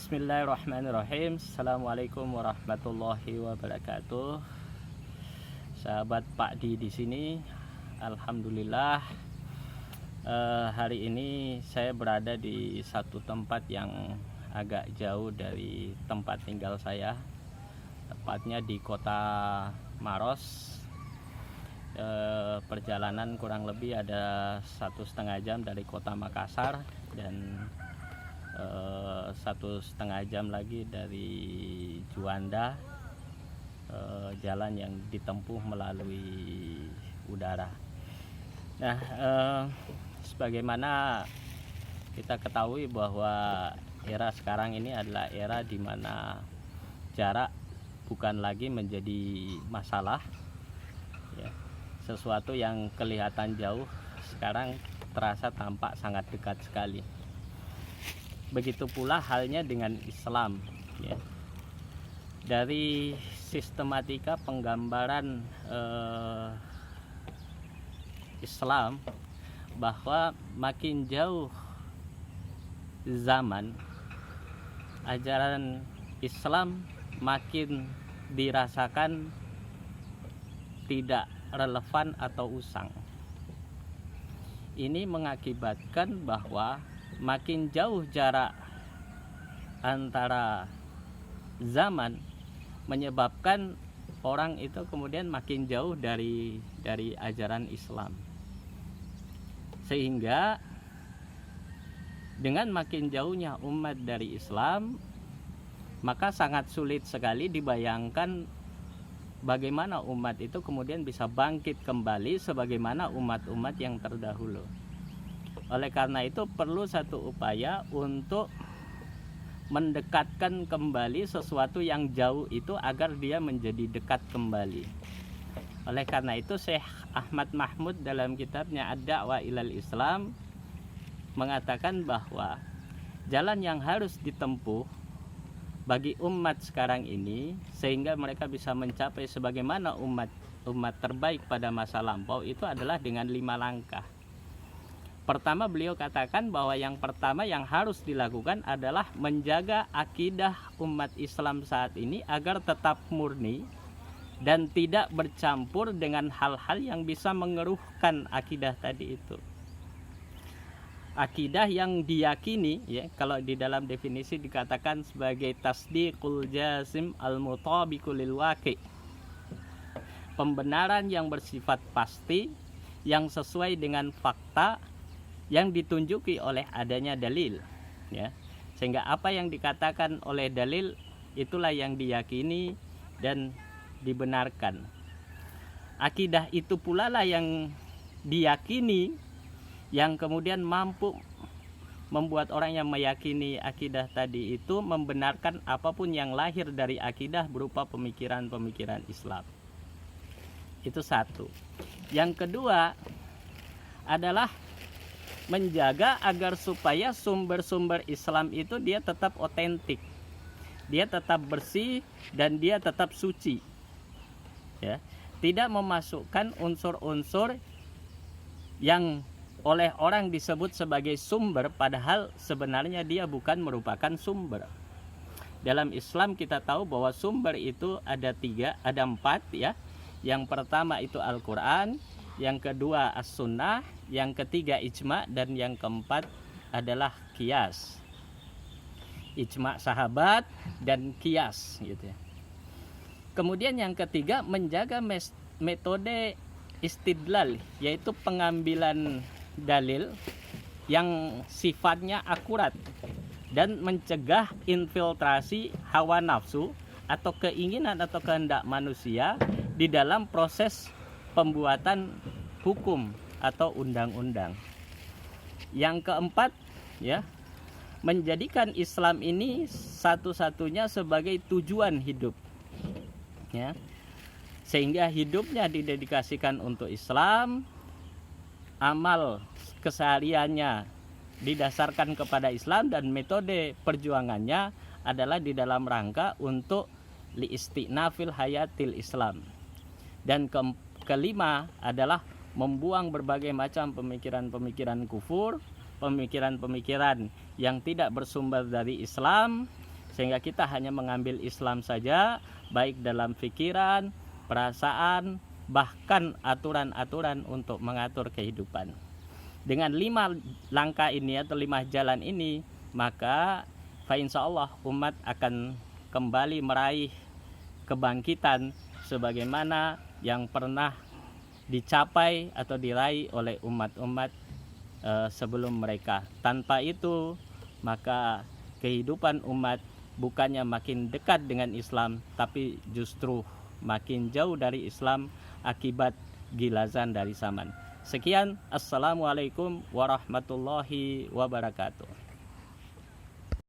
Bismillahirrahmanirrahim. Assalamualaikum warahmatullahi wabarakatuh. Sahabat Pak di sini, alhamdulillah hari ini saya berada di satu tempat yang agak jauh dari tempat tinggal saya, tepatnya di kota Maros. Perjalanan kurang lebih ada 1,5 jam dari kota Makassar dan 1,5 jam lagi dari Juanda, jalan yang ditempuh melalui udara. Nah, sebagaimana kita ketahui bahwa era sekarang ini adalah era di mana jarak bukan lagi menjadi masalah, ya. Sesuatu yang kelihatan jauh sekarang terasa tampak sangat dekat sekali. Begitu pula halnya dengan Islam, ya. Dari sistematika penggambaran Islam, bahwa makin jauh zaman, ajaran Islam makin dirasakan tidak relevan atau usang. Ini mengakibatkan bahwa makin jauh jarak antara zaman, menyebabkan orang itu kemudian makin jauh dari ajaran Islam. Sehingga dengan makin jauhnya umat dari Islam, maka sangat sulit sekali dibayangkan bagaimana umat itu kemudian bisa bangkit kembali sebagaimana umat-umat yang terdahulu. Oleh karena itu perlu satu upaya untuk mendekatkan kembali sesuatu yang jauh itu agar dia menjadi dekat kembali. Oleh karena itu Syekh Ahmad Mahmud dalam kitabnya Ad-Da'wah ilal Islam mengatakan bahwa jalan yang harus ditempuh bagi umat sekarang ini sehingga mereka bisa mencapai sebagaimana umat terbaik pada masa lampau itu adalah dengan 5 langkah. Pertama, beliau katakan bahwa yang pertama yang harus dilakukan adalah menjaga akidah umat Islam saat ini agar tetap murni dan tidak bercampur dengan hal-hal yang bisa mengeruhkan akidah tadi itu. Akidah yang diyakini, ya, kalau di dalam definisi dikatakan sebagai tasdiqul jazim al-mutabiqu lil waqi', pembenaran yang bersifat pasti yang sesuai dengan fakta yang ditunjuki oleh adanya dalil, ya. Sehingga apa yang dikatakan oleh dalil itulah yang diyakini dan dibenarkan. Akidah itu pula lah yang diyakini yang kemudian mampu membuat orang yang meyakini akidah tadi itu membenarkan apapun yang lahir dari akidah berupa pemikiran-pemikiran Islam. Itu satu. Yang kedua adalah menjaga agar supaya sumber-sumber Islam itu dia tetap otentik, dia tetap bersih dan dia tetap suci, ya. Tidak memasukkan unsur-unsur yang oleh orang disebut sebagai sumber padahal sebenarnya dia bukan merupakan sumber. Dalam Islam kita tahu bahwa sumber itu ada 4, ya. Yang pertama itu Al-Quran, yang kedua As-Sunnah, yang ketiga Ijma', dan yang keempat adalah Qiyas. Ijma' sahabat dan Qiyas, gitu ya. Kemudian yang ketiga menjaga metode istidlal, yaitu pengambilan dalil yang sifatnya akurat dan mencegah infiltrasi hawa nafsu atau keinginan atau kehendak manusia di dalam proses pembuatan hukum atau undang-undang. Yang keempat, ya, menjadikan Islam ini satu-satunya sebagai tujuan hidup, ya. Sehingga hidupnya didedikasikan untuk Islam, amal kesehariannya didasarkan kepada Islam, dan metode perjuangannya adalah di dalam rangka untuk liistinafil hayatil Islam. Dan kelima adalah membuang berbagai macam pemikiran-pemikiran kufur, pemikiran-pemikiran yang tidak bersumber dari Islam, sehingga kita hanya mengambil Islam saja, baik dalam pikiran, perasaan, bahkan aturan-aturan untuk mengatur kehidupan. Dengan 5 langkah ini atau 5 jalan ini, maka insya Allah umat akan kembali meraih kebangkitan sebagaimana yang pernah dicapai atau diraih oleh umat-umat sebelum mereka. Tanpa itu, maka kehidupan umat bukannya makin dekat dengan Islam, tapi justru makin jauh dari Islam akibat gilazan dari zaman. Sekian, assalamualaikum warahmatullahi wabarakatuh.